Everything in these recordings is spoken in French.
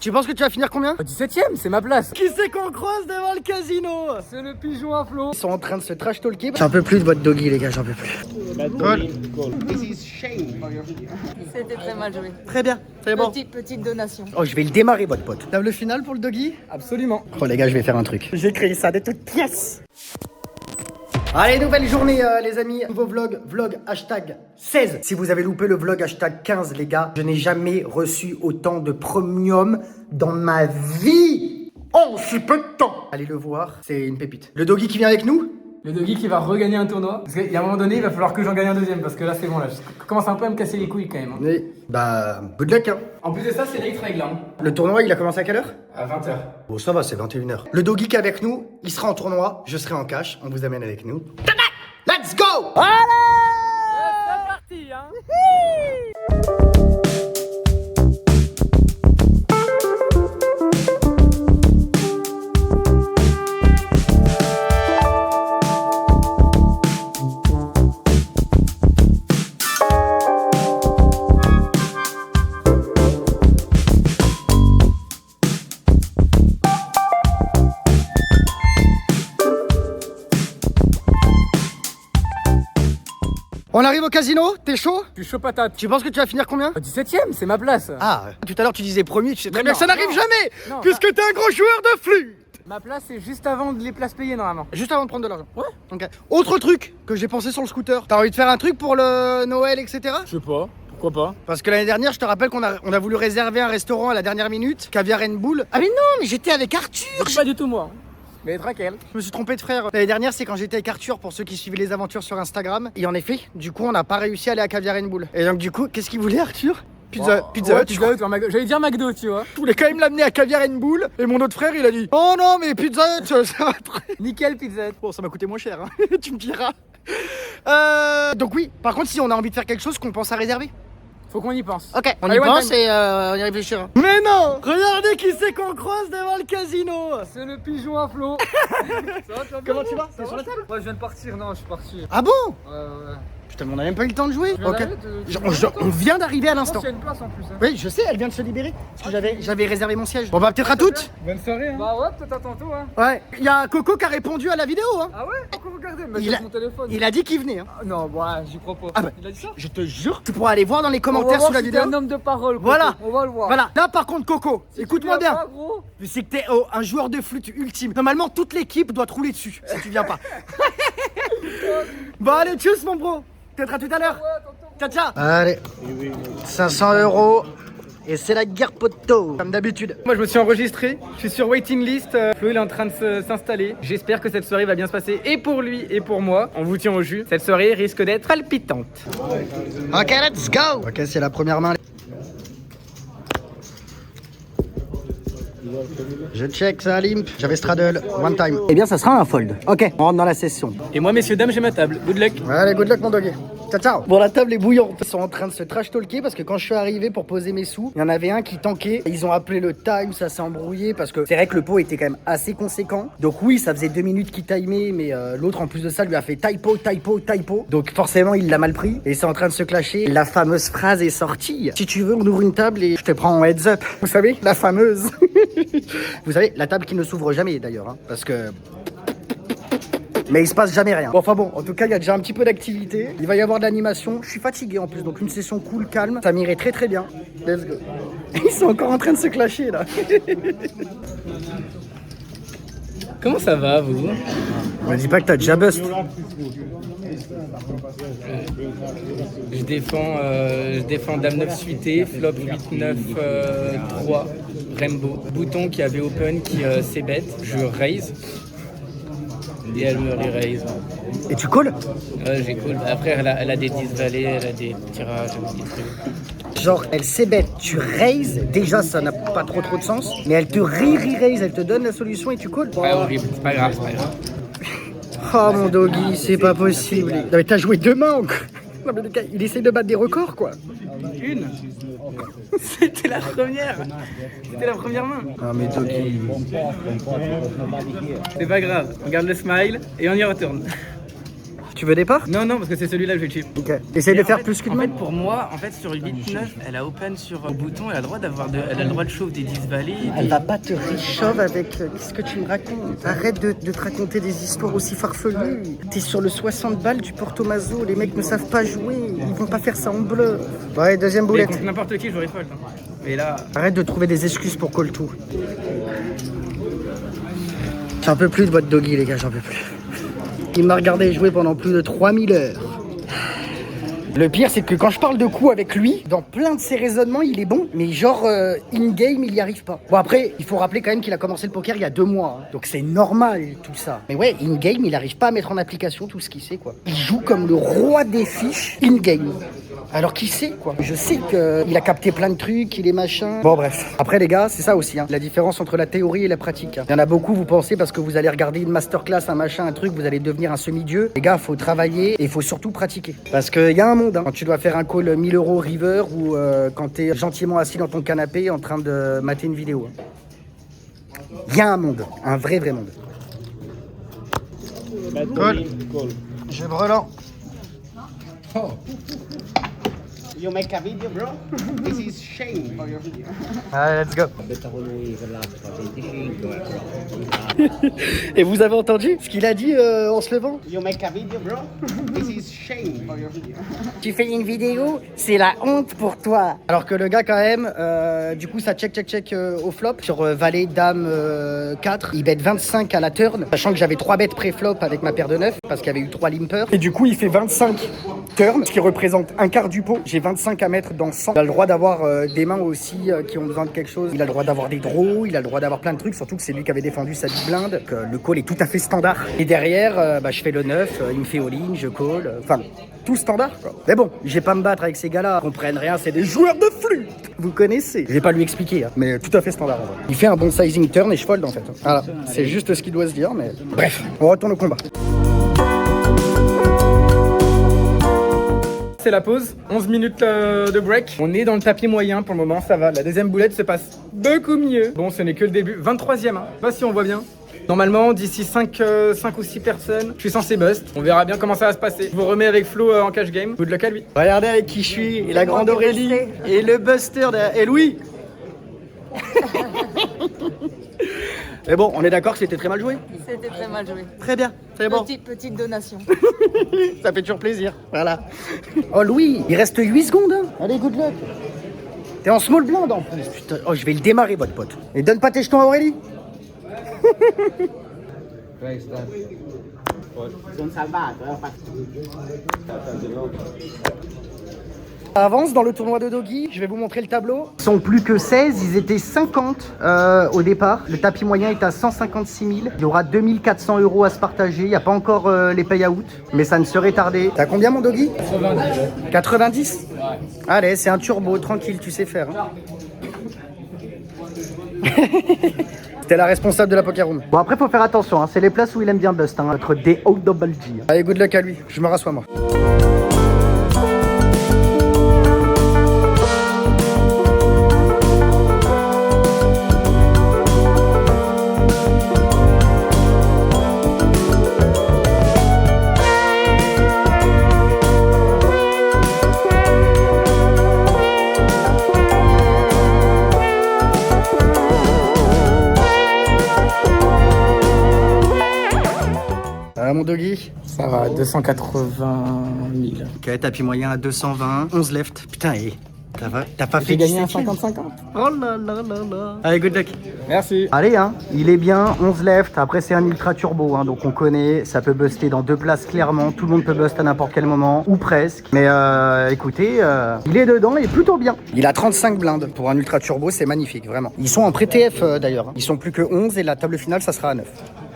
Tu penses que tu vas finir combien? 17ème, c'est ma place. Qui c'est qu'on croise devant le casino? C'est le pigeon à flot. Ils sont en train de se trash talker. J'en peux plus de votre doggy, les gars, j'en peux plus. C'était très mal joué. Très bien, c'est bon. Petite donation. Oh, je vais le démarrer, votre pote. Table finale pour le doggy? Absolument. Oh, les gars, je vais faire un truc. J'ai créé ça de toutes pièces. Allez, nouvelle journée les amis, nouveau vlog hashtag 16. Si vous avez loupé le vlog hashtag 15 les gars, je n'ai jamais reçu autant de premium dans ma vie en si peu de temps. Allez le voir, c'est une pépite. Le doggy qui vient avec nous? Le doggy qui va regagner un tournoi. Parce qu'il y a un moment donné, il va falloir que j'en gagne un deuxième. Parce que là, c'est bon, là. Je commence un peu à me casser les couilles quand même. Oui. Bah, good luck hein. En plus de ça, c'est Rate Règle. Le tournoi, il a commencé à quelle heure? À 20h. Bon, ça va, c'est 21h. Le doggy qui est avec nous, il sera en tournoi, je serai en cash, on vous amène avec nous. Let's go! C'est parti, hein. On arrive au casino, t'es chaud? Je suis chaud patate. Tu penses que tu vas finir combien? 17ème, c'est ma place. Ah, tout à l'heure tu disais premier, tu sais très Mais bien non, que ça n'arrive non. jamais Non, puisque t'es un gros joueur de flûte. Ma place, c'est juste avant de les places payées normalement. Juste avant de prendre de l'argent. Ouais. Ok. Autre truc que j'ai pensé sur le scooter. T'as envie de faire un truc pour le Noël, etc. Je sais pas. Pourquoi pas? Parce que l'année dernière, je te rappelle qu'on a voulu réserver un restaurant à la dernière minute, Caviar and Bull. Ah mais non, mais j'étais avec Arthur. Pas du tout moi. Mais tranquille. Je me suis trompé de frère. L'année dernière, c'est quand j'étais avec Arthur, pour ceux qui suivaient les aventures sur Instagram. Et en effet, du coup, on n'a pas réussi à aller à Caviar and Bull. Et donc, du coup, qu'est-ce qu'il voulait, Arthur? Pizza, pizza Ouais, Hut, je crois. Pizza Hut, j'allais dire McDo, tu vois. Je voulais quand même l'amener à Caviar and Bull. Et mon autre frère, il a dit: oh non, mais Pizza Hut, ça va très. Nickel Pizza Hut. Bon, ça m'a coûté moins cher, hein. Tu me diras. Donc, oui, par contre, si on a envie de faire quelque chose qu'on pense à réserver. Faut qu'on y pense. Ok, on Allez, y one pense time. et on y réfléchira. Mais non! Regardez qui c'est qu'on croise devant le casino! C'est le pigeon à flot. Comment tu vas? T'es sur la table? Ouais, je viens de partir, non, je suis parti. Ah bon? Ouais. Putain, mais on a même pas eu le temps de jouer. Tu viens Ok. d'arriver, On vient d'arriver à Je l'instant. pense qu'il y a une place en plus. Hein. Oui, je sais, elle vient de se libérer. Parce que j'avais réservé mon siège. Bon, bah, peut-être à toutes. Bonne soirée. Hein. Bah ouais, peut-être à tantôt. Hein. Ouais. Il y a Coco qui a répondu à la vidéo, hein. Ah ouais? Pourquoi vous regardez? Mais Il j'ai a- mon téléphone. Il a dit qu'il venait, hein. Ah, non, bah, j'y crois pas. Ah bah, Il a dit ça? Je te jure, tu pourras aller voir dans les On va commentaires voir sous la si vidéo. t'es un homme de parole. Coco. Voilà. On va le voir. Voilà. Là, par contre, Coco, écoute-moi Tu viens bien. pas, gros. C'est que t'es un joueur de flûte ultime. Normalement, toute l'équipe doit te rouler dessus si tu viens pas. Bon, allez, tchuss, mon bro. Peut-être à tout à l'heure. Ciao, ciao. Allez, 500 € et c'est la guerre poteau, comme d'habitude. Moi je me suis enregistré, je suis sur waiting list, Flo il est en train de s'installer. J'espère que cette soirée va bien se passer et pour lui et pour moi. On vous tient au jus, cette soirée risque d'être palpitante. Ok, let's go. Ok, c'est la première main. Je check, ça limp. J'avais straddle, one time. Eh bien, ça sera un fold. Ok, on rentre dans la session. Et moi messieurs dames j'ai ma table, good luck. Allez, good luck, mon doggy. Ciao, ciao. Bon, la table est bouillante. Ils sont en train de se trash talker parce que quand je suis arrivé pour poser mes sous, il y en avait un qui tankait. Ils ont appelé le time, ça s'est embrouillé parce que c'est vrai que le pot était quand même assez conséquent. Donc, oui, ça faisait 2 minutes qu'il timait, mais l'autre en plus de ça lui a fait typo. Donc, forcément, il l'a mal pris et c'est en train de se clasher. La fameuse phrase est sortie: si tu veux, on ouvre une table et je te prends en heads up. Vous savez, la fameuse. Vous savez, la table qui ne s'ouvre jamais d'ailleurs, hein, parce que. Mais il se passe jamais rien. Bon, enfin bon, en tout cas, il y a déjà un petit peu d'activité. Il va y avoir de l'animation. Je suis fatigué en plus, donc une session cool, calme. Ça m'irait très très bien. Let's go. Ils sont encore en train de se clasher là. Comment ça va vous? On dis pas que t'as déjà bust. Je défends Dame 9 suité, flop 8-9 3, Rainbow. Bouton qui avait open qui c'est bête, je raise. Et elle me re-raise. Et tu calls? Ouais, j'ai cool. Après, elle a des 10 valets, elle a des tirages, des trucs. Genre, elle s'ébête, tu raises. Déjà, ça n'a pas trop de sens. Mais elle te raise, elle te donne la solution et tu calls. Ouais, horrible, c'est pas grave, c'est pas grave. Oh mon doggy, c'est pas possible. Non mais t'as joué 2 mains encore. Non mais le gars, il essaie de battre des records quoi. Une. C'était la première. C'était la première main. Ah mais doggy. C'est pas grave, on garde le smile et on y retourne. Tu veux des parts? Non, non, parce que c'est celui-là que je vais chip. Ok. Essaye de Mais en faire fait- plus qu'une En main. fait, pour moi, sur 8-9, elle a open sur au bouton, elle a le droit elle a le droit de chauffe des 10 valides. Elle va pas te richove avec... Qu'est-ce que tu me racontes? Arrête de te raconter des histoires aussi farfelues. T'es sur le 60 balles du Porto Mazo, les mecs ne savent pas jouer, ils vont pas faire ça en bleu. Ouais, deuxième Mais boulette. contre n'importe qui, j'aurais fold. Hein. Et là, Arrête de trouver des excuses pour call tout. J'en peux plus de votre doggy, les gars, j'en peux plus. Il m'a regardé jouer pendant plus de 3000 heures. Le pire, c'est que quand je parle de coups avec lui, dans plein de ses raisonnements, il est bon, mais genre in-game, il y arrive pas. Bon, après, il faut rappeler quand même qu'il a commencé le poker il y a 2 mois, hein. Donc c'est normal tout ça. Mais ouais, in-game, il arrive pas à mettre en application tout ce qu'il sait, quoi. Il joue comme le roi des fiches in-game. Alors qu'il sait, quoi. Je sais qu'il a capté plein de trucs, il est machin. Bon, bref. Après, les gars, c'est ça aussi, hein. La différence entre la théorie et la pratique. Hein. Il y en a beaucoup, vous pensez, parce que vous allez regarder une masterclass, un machin, un truc, vous allez devenir un semi-dieu. Les gars, faut travailler et il faut surtout pratiquer. Parce qu'il y a un monde, hein. Quand tu dois faire un call 1000 € river ou quand t'es gentiment assis dans ton canapé en train de mater une vidéo. Il y a un monde, un vrai monde. Call. Je brelan. You make a video, bro? This is shame for your video. Allez, let's go. Et vous avez entendu ce qu'il a dit en se levant? You make a video, bro? This is shame for your video. Tu fais une vidéo, c'est la honte pour toi. Alors que le gars quand même, du coup ça check au flop. Sur valet, dame 4, il bet 25 à la turn, sachant que j'avais 3 bêtes pré-flop avec ma paire de 9, parce qu'il y avait eu 3 limpers. Et du coup il fait 25 turn, ce qui représente un quart du pot. J'ai 25 à mettre dans 100. Il a le droit d'avoir des mains aussi qui ont besoin de quelque chose. Il a le droit d'avoir des draws, il a le droit d'avoir plein de trucs, surtout que c'est lui qui avait défendu sa big blind. Donc, le call est tout à fait standard. Et derrière, je fais le 9, il me fait all-in, je call. Enfin, tout standard, quoi. Mais bon, j'ai pas à me battre avec ces gars-là. Ils comprennent rien, c'est des joueurs de flûte. Vous connaissez. Je vais pas lui expliquer, hein, mais tout à fait standard. En vrai. Il fait un bon sizing turn et je fold en fait. Voilà, c'est juste ce qu'il doit se dire, mais bref, on retourne au combat. c'est la pause. 11 minutes de break. On est dans le tapis moyen pour le moment, ça va. La deuxième boulette se passe beaucoup mieux. Bon, ce n'est que le début. 23e, hein. Pas si on voit bien. Normalement, d'ici 5 ou 6 personnes, je suis censé bust. On verra bien comment ça va se passer. Je vous remets avec Flo en cash game. Good luck à lui. Regardez avec qui je suis, et la grande Aurélie, et le buster de... et Louis. Mais bon, on est d'accord que c'était très mal joué. C'était très mal joué. Très bien, c'est bon. Petite donation. Ça fait toujours plaisir, voilà. Oh Louis, il reste 8 secondes, hein. Allez, good luck. T'es en small blind en plus, putain. Oh, je vais le démarrer, votre pote. Et donne pas tes jetons à Aurélie. Sono salvato, Ça avance dans le tournoi de Doggy, je vais vous montrer le tableau. Ils sont plus que 16, ils étaient 50 au départ. Le tapis moyen est à 156 000. Il y aura 2400 € à se partager. Il n'y a pas encore les payouts, mais ça ne serait tardé. T'as combien mon Doggy? 90. 90 ouais. Allez, c'est un turbo, tranquille, tu sais faire. Hein. T'es la responsable de la poker room. Bon après faut faire attention, hein. C'est les places où il aime bien bust, hein. Notre D-O-double-G. Allez, good luck à lui, je me rassois moi. Mon Doggy? Ça va, 280 000. Ok, tapis moyen à 220, 11 left. Putain, et t'as pas fait J'ai gagné un 17e. 50-50. Oh là là là là. Allez, good luck. Merci. Allez, hein, il est bien, 11 left. Après, c'est un ultra turbo, hein, donc on connaît. Ça peut buster dans 2 places clairement. Tout le monde peut bust à n'importe quel moment, ou presque. Mais écoutez, il est dedans et plutôt bien. Il a 35 blindes. Pour un ultra turbo, c'est magnifique, vraiment. Ils sont en pré-TF d'ailleurs. Hein. Ils sont plus que 11 et la table finale, ça sera à 9.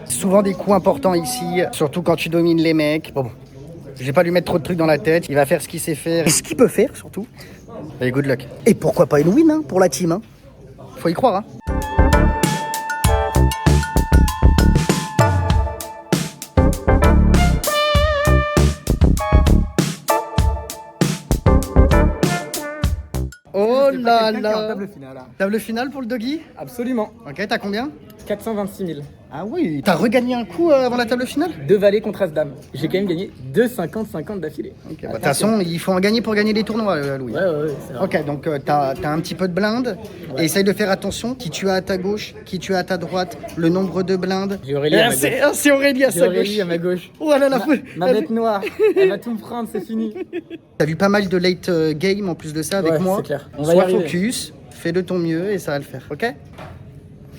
Souvent des coups importants ici, surtout quand tu domines les mecs. Bon, je vais pas lui mettre trop de trucs dans la tête. Il va faire ce qu'il sait faire et ce qu'il peut faire surtout. Allez, good luck. Et pourquoi pas une win hein, pour la team. Hein. Faut y croire. Hein. Oh là là. Table finale. Table finale pour le Doggy? Absolument. Ok, t'as combien? 426 000. Ah oui, t'as regagné un coup avant la table finale? 2 valets contre As-Dame. J'ai quand même gagné 2 50-50 d'affilée. Ok, bah, de toute façon, il faut en gagner pour gagner les tournois, Louis. Ouais, c'est vrai. Ok, donc t'as un petit peu de blindes. Et essaye de faire attention. Qui tu as à ta gauche, qui tu as à ta droite, le nombre de blindes. J'ai Aurélie à ma gauche. C'est Aurélie à J'ai sa gauche. Aurélie à ma gauche. Oh là là, Ma bête noire. Elle va tout me prendre, c'est fini. T'as vu pas mal de late game en plus de ça avec Ouais, moi. c'est clair. On va y Sois arriver. focus, fais de ton mieux et ça va le faire, ok?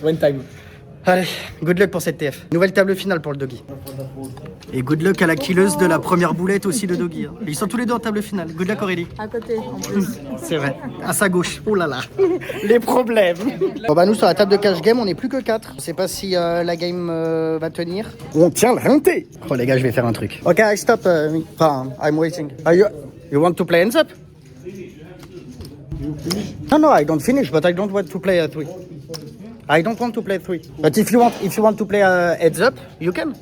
One time. Allez, good luck pour cette TF. Nouvelle table finale pour le doggy. Et good luck à la killeuse de la première boulette aussi de doggy. Hein. Ils sont tous les deux en table finale. Good luck Aurélie. À côté, en plus. C'est vrai. À sa gauche. Oh là là. Les problèmes. Bon bah nous sur la table de cash game on est plus que 4. Je sais pas si la game va tenir. On tient le renté. Oh les gars je vais faire un truc. Ok I stop. Enfin I'm waiting. You want to play hands up? No, I don't finish, but I don't want to play 3. I don't want to play 3. But if you want to play heads up, you can.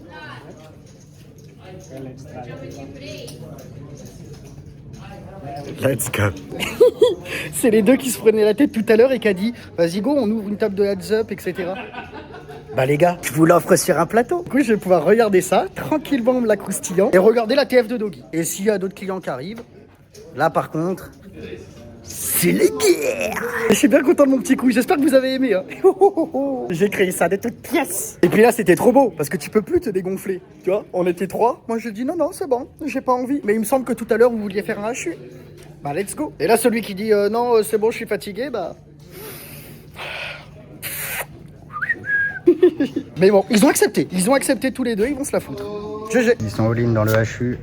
Let's go. C'est les deux qui se prenaient la tête tout à l'heure et qui a dit vas-y go, on ouvre une table de heads up, etc. Bah les gars, je vous l'offre sur un plateau. Du coup, je vais pouvoir regarder ça tranquillement, me la croustillant, et regarder la TF de Doggy. Et s'il y a d'autres clients qui arrivent, là par contre, c'est les guerres. Je suis bien content de mon petit coup, j'espère que vous avez aimé. Hein. J'ai créé ça de toutes pièces. Et puis là, c'était trop beau, parce que tu peux plus te dégonfler. Tu vois, on était 3. Moi, je dis non, c'est bon, j'ai pas envie. Mais il me semble que tout à l'heure, vous vouliez faire un HU. Bah, let's go. Et là, celui qui dit non, c'est bon, je suis fatigué, bah... Mais bon, ils ont accepté tous les deux, ils vont se la foutre. GG. Ils sont all-in dans le HU.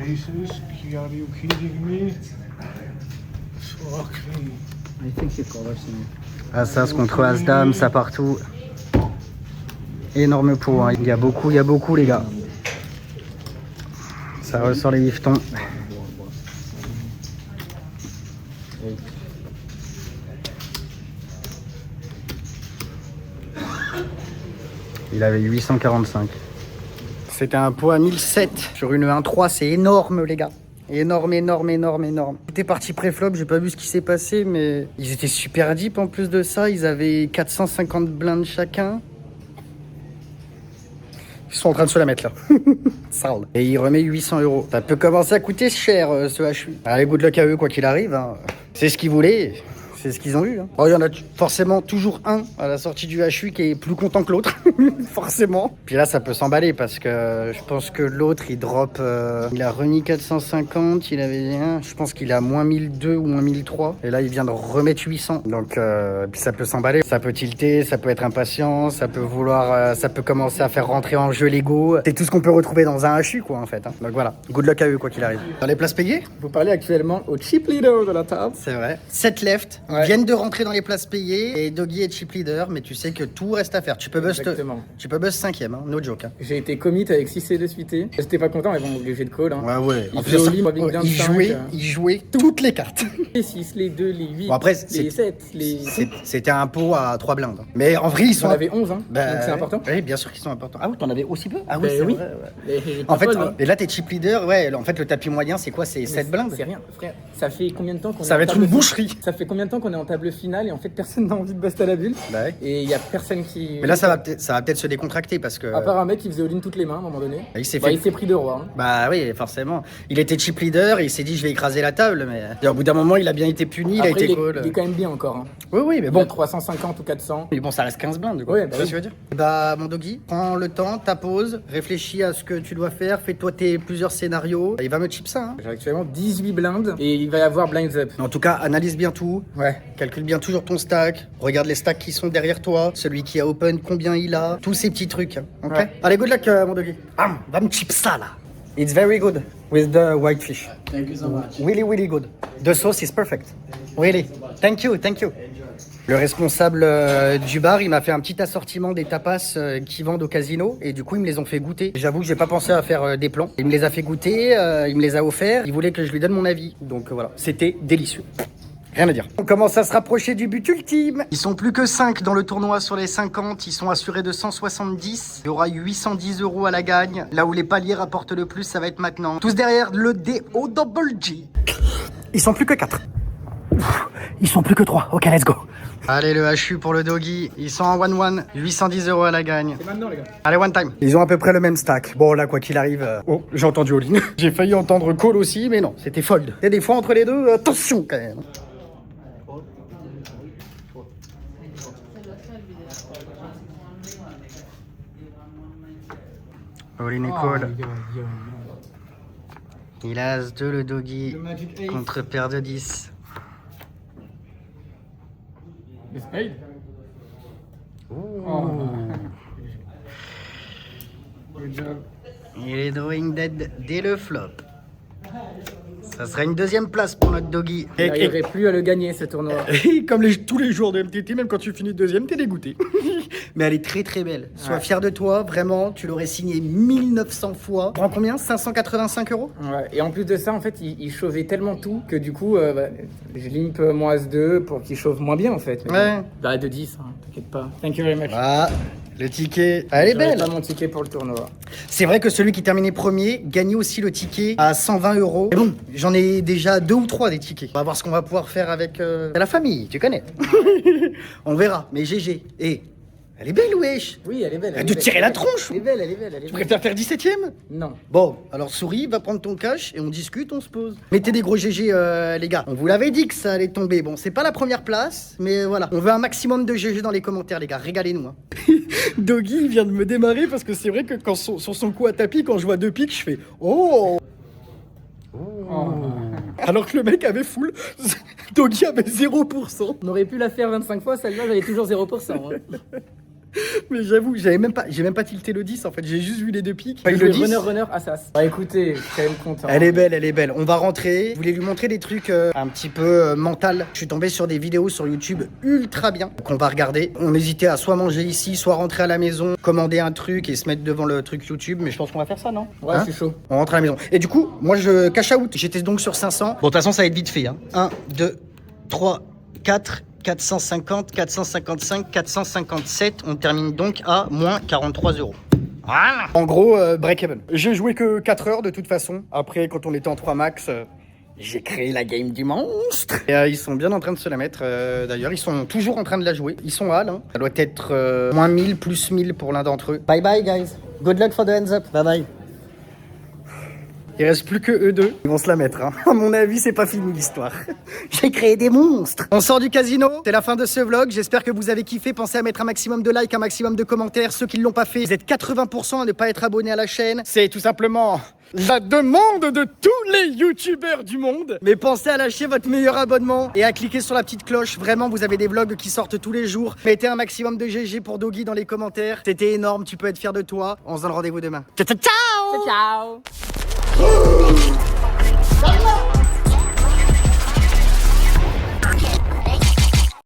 Aces, are you kidding me? Fuck me. I think c'est pour As contre As-Dame, ça partout. Énorme pot, hein. Il y a beaucoup les gars. Ça ressort les bifetons. Il avait 845. C'était un pot à 1007 sur une 1-3, c'est énorme les gars. Énorme. J'étais parti pré-flop, j'ai pas vu ce qui s'est passé, mais ils étaient super deep en plus de ça. Ils avaient 450 blindes chacun. Ils sont en train de se la mettre là. Sale. Et il remet 800 €. Ça peut commencer à coûter cher ce HU. Allez, good luck à eux quoi qu'il arrive. Hein. C'est ce qu'ils voulaient. C'est ce qu'ils ont eu. Hein. Oh, il y en a forcément toujours un à la sortie du HU qui est plus content que l'autre. Forcément. Puis là, ça peut s'emballer parce que je pense que l'autre, il drop... il a remis 450, il avait un... Je pense qu'il a moins 1002 ou moins 1003. Et là, il vient de remettre 800. Donc, puis ça peut s'emballer. Ça peut tilter, ça peut être impatient, ça peut vouloir... ça peut commencer à faire rentrer en jeu l'ego. C'est tout ce qu'on peut retrouver dans un HU, quoi, en fait. Hein. Donc voilà. Good luck à eux, quoi qu'il arrive. Dans les places payées? Vous parlez actuellement au chip leader de la table. C'est vrai. 7 left. Ils viennent de rentrer dans les places payées et Doggy est chip leader, mais tu sais que tout reste à faire. Tu peux buzz 5ème, hein, no joke. Hein. J'ai été commit avec 6 C de suité. J'étais pas content, mais bon, obligé de call. Hein. Ouais. Il fait au lit, moi, big down 5, il jouait toutes les cartes. Les 6, les 2, les 8, Bon, après, les 7, les... C'était un pot à 3 blindes. Mais en vrai, ils sont... On avait 11, hein. Donc c'est important. Oui, bien sûr qu'ils sont importants. Ah oui, t'en avais aussi peu? Ah oui, Ben c'est oui. vrai. Ouais. Et En fait, contrôle, et là, t'es chip leader. Ouais, en fait, le tapis moyen, c'est quoi? C'est 7 blindes? C'est rien, frère. Ça fait combien de temps qu'on Ça est va en être table une boucherie. Ça fait combien de temps qu'on est en table finale et en fait personne n'a envie de buster la bulle. Bah ouais. Et il y a personne qui. Mais là, ça va peut-être se décontracter parce que... À part un mec qui faisait all-in toutes les mains à un moment donné. Il s'est pris de roi. Hein. Bah oui, forcément. Il était chip leader et il s'est dit je vais écraser la table, mais et au bout d'un moment il a bien été puni, Après, il a été il cool. est quand même bien encore. Hein. Oui, mais Il a bon. 350 ou 400. Mais bon, ça reste 15 blindes, du coup. Ouais, bah c'est ce que je veux dire. Bah, mon doggy, prends le temps, ta pause, réfléchis à ce que tu dois faire, fais-toi tes plusieurs scénarios. Il va me chip ça, hein. J'ai actuellement 18 blindes et il va y avoir blinds up. En tout cas, analyse bien tout. Ouais. Calcule bien toujours ton stack. Regarde les stacks qui sont derrière toi. Celui qui a open, combien il a. Tous ces petits trucs. Hein, ok. Ouais. Allez, good luck, mon doggy. Va me chip ça, là. It's very good with the white fish. Thank you so much. Really good. The sauce is perfect. Really. Thank you. Le responsable du bar, il m'a fait un petit assortiment des tapas qu'ils vendent au casino et du coup ils me les ont fait goûter. J'avoue que j'ai pas pensé à faire des plans. Il me les a fait goûter, il me les a offerts, il voulait que je lui donne mon avis. Donc voilà, c'était délicieux. Rien à dire. On commence à se rapprocher du but ultime. Ils sont plus que 5 dans le tournoi sur les 50. Ils sont assurés de 170. Il y aura 810 € à la gagne. Là où les paliers rapportent le plus, ça va être maintenant. Tous derrière le DOG. Ils sont plus que 4. Ils sont plus que 3. Ok, let's go. Allez, le HU pour le doggy. Ils sont en 1-1. 810 € à la gagne. C'est maintenant, les gars. Allez, one time. Ils ont à peu près le même stack. Bon, là, quoi qu'il arrive. Oh, j'ai entendu all-in. J'ai failli entendre call aussi, mais non, c'était fold. Et des fois, entre les deux, attention quand même. All-in et call. Il a As-2 le doggy contre paire de 10. Les spades. Good job. Il est drawing dead dès le flop. Ça sera une deuxième place pour notre doggy. Il n'arriverait plus à le gagner, ce tournoi. Et comme tous les jours de MTT, même quand tu finis deuxième, t'es dégoûté. Mais elle est très très belle. Sois fier de toi, vraiment. Tu l'aurais signé 1900 fois. Prends combien? 585 €? Ouais. Et en plus de ça, en fait, il chauffait tellement tout que du coup, je limpe mon As-2 pour qu'il chauffe moins bien, en fait. Mais Ouais. bon, bah, de 10, hein, t'inquiète pas. Thank you very much. Ah, le ticket. Elle est J'aurais belle. pas mon ticket pour le tournoi. C'est vrai que celui qui terminait premier gagnait aussi le ticket à 120 €. Mais bon, j'en ai déjà 2 ou 3 des tickets. On va voir ce qu'on va pouvoir faire avec la famille, tu connais. On verra. Mais GG. Et elle est belle, wesh. Oui, elle est belle. Arrête de tirer la tronche. Elle est belle, elle est belle. Elle est Tu belle. préfères faire 17ème? Non. Bon, alors souris, va prendre ton cash et on discute, on se pose. Mettez des gros GG, les gars. On vous l'avait dit que ça allait tomber. Bon, c'est pas la première place, mais voilà. On veut un maximum de GG dans les commentaires, les gars. Régalez-nous. Hein. Doggy vient de me démarrer parce que c'est vrai que quand sur son coup à tapis, quand je vois 2 piques, je fais oh. Alors que le mec avait full. Doggy avait 0%. On aurait pu la faire 25 fois, celle-là, j'avais toujours 0%. Hein. Mais j'avoue, j'ai même pas tilté le 10 en fait. J'ai juste vu les 2 piques. Le le 10. runner, Assas. Bah écoutez, je suis quand même content. Elle est belle, elle est belle. On va rentrer. Je voulais lui montrer des trucs un petit peu mental. Je suis tombé sur des vidéos sur YouTube ultra bien qu'on va regarder. On hésitait à soit manger ici, soit rentrer à la maison, commander un truc et se mettre devant le truc YouTube. Mais je pense qu'on va faire ça, non? Ouais, je suis chaud. On rentre à la maison. Et du coup, moi je cash out. J'étais donc sur 500. Bon, de toute façon, ça va être vite fait. Hein. 1, 2, 3, 4. 450, 455, 457. On termine donc à moins 43 €. Voilà. En gros, break-even. J'ai joué que 4 heures de toute façon. Après, quand on était en 3 max, j'ai créé la game du monstre. Et ils sont bien en train de se la mettre. D'ailleurs, ils sont toujours en train de la jouer. Ils sont hal. Hein. Ça doit être moins 1000, plus 1000 pour l'un d'entre eux. Bye bye, guys. Good luck for the hands up. Bye bye. Il reste plus que eux deux. Ils vont se la mettre. Hein. À mon avis, c'est pas fini l'histoire. J'ai créé des monstres. On sort du casino. C'est la fin de ce vlog. J'espère que vous avez kiffé. Pensez à mettre un maximum de likes, un maximum de commentaires. Ceux qui ne l'ont pas fait, vous êtes 80% à ne pas être abonnés à la chaîne. C'est tout simplement la demande de tous les youtubeurs du monde. Mais pensez à lâcher votre meilleur abonnement et à cliquer sur la petite cloche. Vraiment, vous avez des vlogs qui sortent tous les jours. Mettez un maximum de GG pour Doggy dans les commentaires. C'était énorme. Tu peux être fier de toi. On se donne rendez-vous demain. Ciao, ciao, ciao. Ciao.